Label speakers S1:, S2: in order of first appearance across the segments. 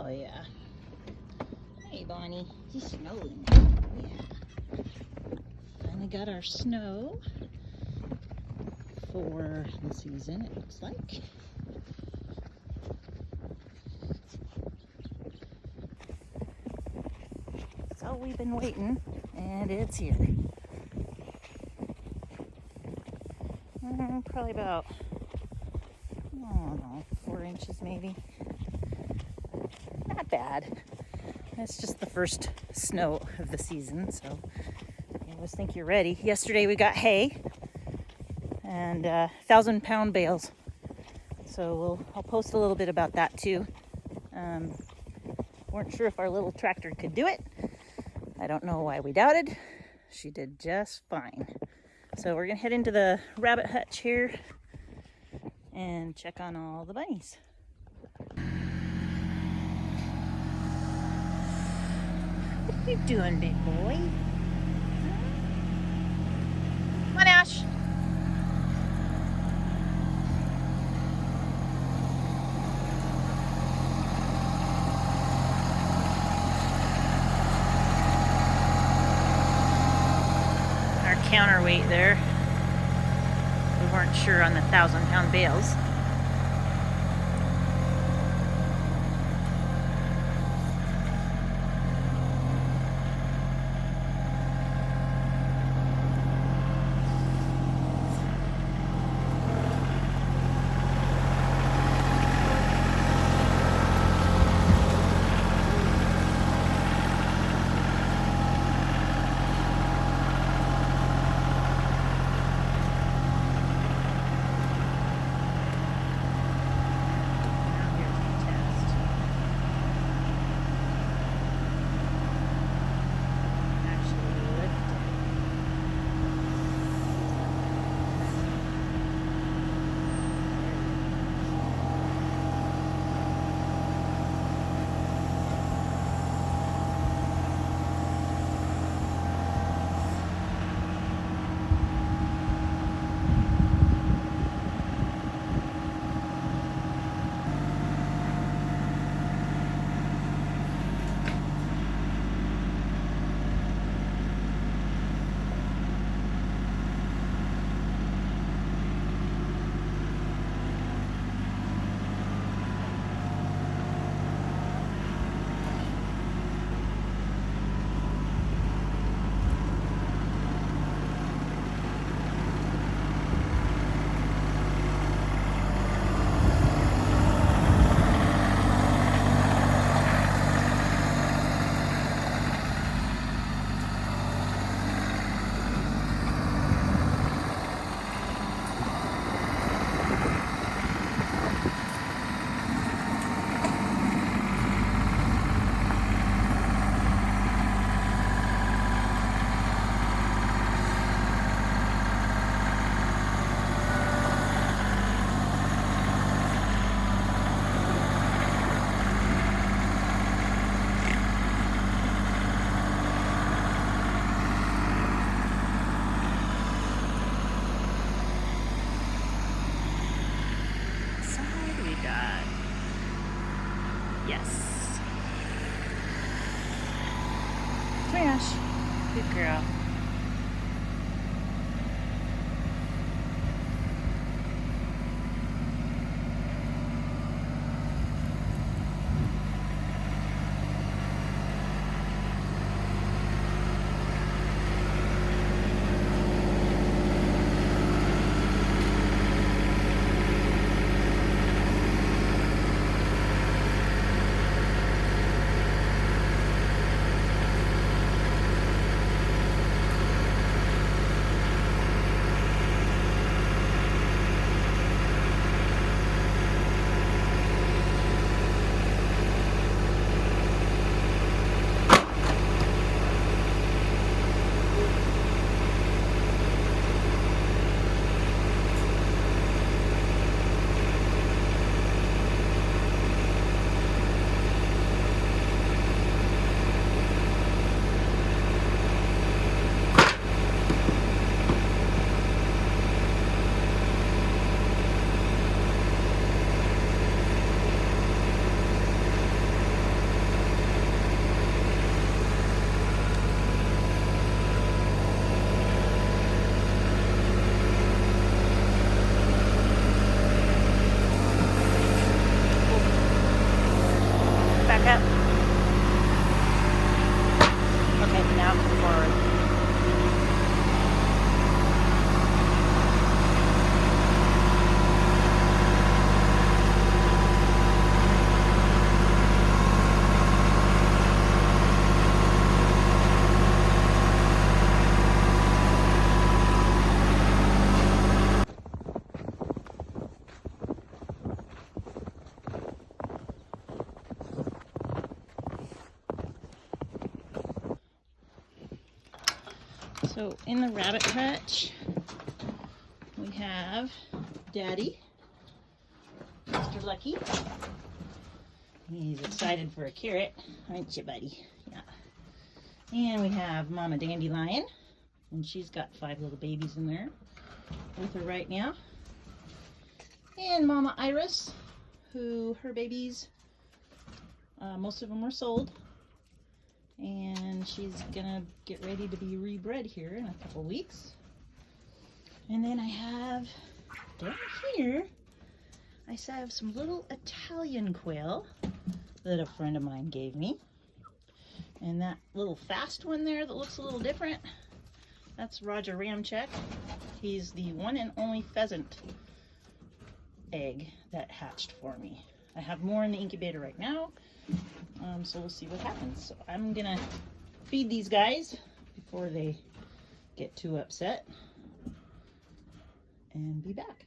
S1: Oh, yeah. Hey, Bonnie. It's snowing. Yeah. Finally got our snow for the season, it looks like. So we've been waiting, and it's here. Probably about, I don't know, 4 inches maybe. Not bad. It's just the first snow of the season, so I always think you're ready. Yesterday we got hay and 1,000-pound bales. So I'll post a little bit about that too. Weren't sure if our little tractor could do it. I don't know why we doubted. She did just fine. So we're gonna head into the rabbit hutch here and check on all the bunnies. What are you doing, big boy? Come on, Ash. Our counterweight there. We weren't sure on the 1,000-pound bales. Yes. Trash. Good girl. So in the rabbit hutch, we have Daddy, Mr. Lucky. He's excited for a carrot, aren't you, buddy? Yeah. And we have Mama Dandelion, and she's got 5 little babies in there with her right now. And Mama Iris, who her babies, most of them were sold, and she's gonna get ready to be rebred here in a couple weeks. And then I have down here, I have some little Italian quail that a friend of mine gave me. And that little fast one there that looks a little different, that's Roger Ramchek. He's the one and only pheasant egg that hatched for me. I have more in the incubator right now, so we'll see what happens. So I'm gonna feed these guys before they get too upset and be back.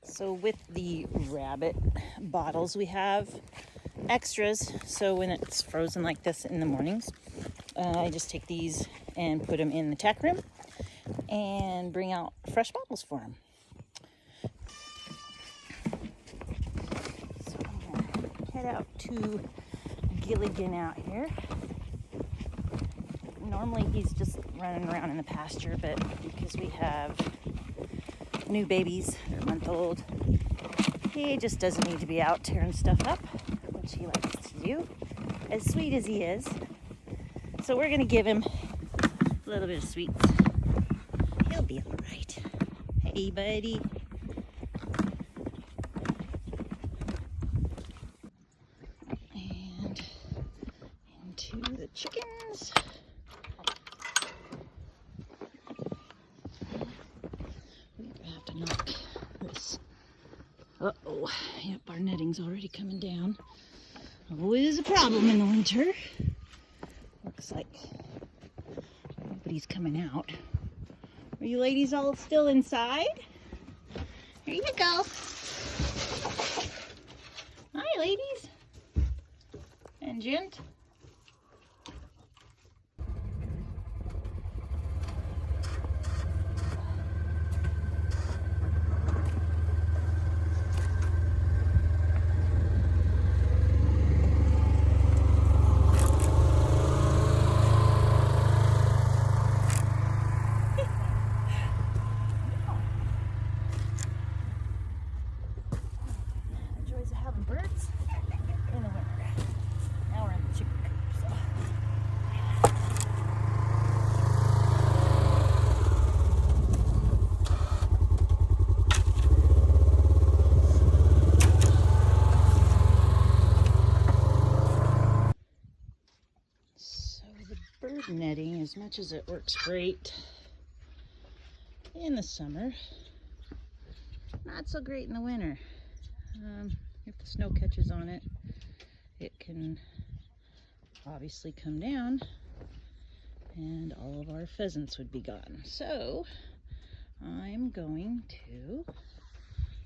S1: So with the rabbit bottles, we have extras. So when it's frozen like this in the mornings, I just take these and put them in the tack room and bring out fresh bottles for them. So I'm gonna head out to Gilligan out here. Normally he's just running around in the pasture, but because we have new babies, they're a month old, he just doesn't need to be out tearing stuff up, which he likes to do, as sweet as he is. So we're gonna give him a little bit of sweets. He'll be all right. Hey, buddy. And into the chickens. We're gonna have to knock this. Uh-oh, yep, our netting's already coming down. Always a problem in the winter. Looks like nobody's coming out. Are you ladies all still inside? Here you go. Hi, ladies. And gent. Birds in the winter. Now we're in the chicken coop. So the bird netting, as much as it works great in the summer, not so great in the winter. If the snow catches on it, it can obviously come down and all of our pheasants would be gone. So I'm going to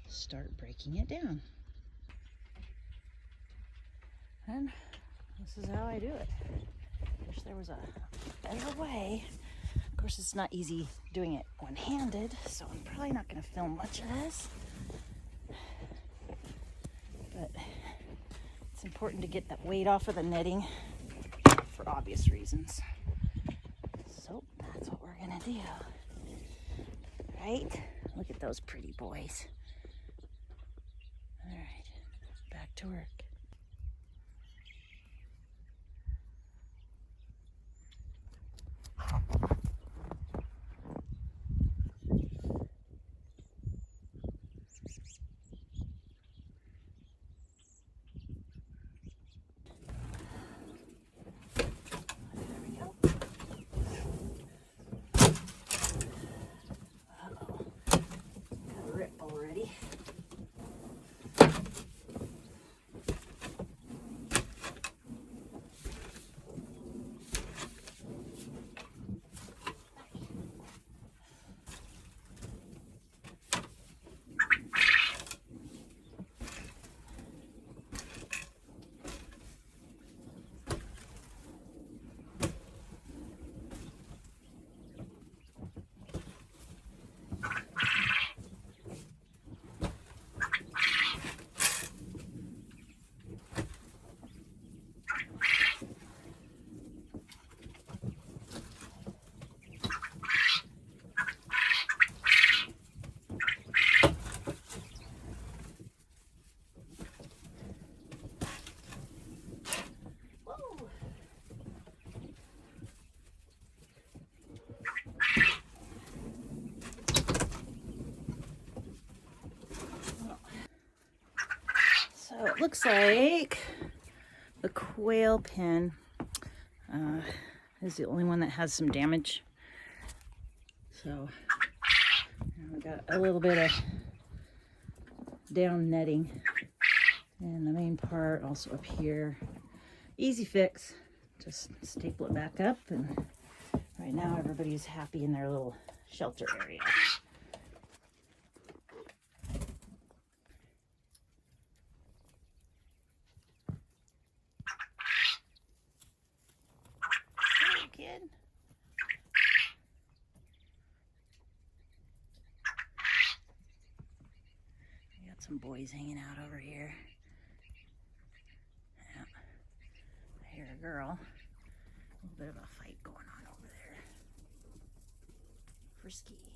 S1: start breaking it down. And this is how I do it. Wish there was a better way. Of course, it's not easy doing it one-handed, so I'm probably not going to film much of this. But it's important to get that weight off of the netting for obvious reasons. So that's what we're gonna do. Right? Look at those pretty boys. All right, back to work. Already. it looks like the quail pen is the only one that has some damage. So we got a little bit of down netting and the main part also up here. Easy fix, just staple it back up, and right now everybody's happy in their little shelter area. Hey, kid. We got some boys hanging out over here. Yeah. I hear a girl. A little bit of a fight going on over there. Frisky.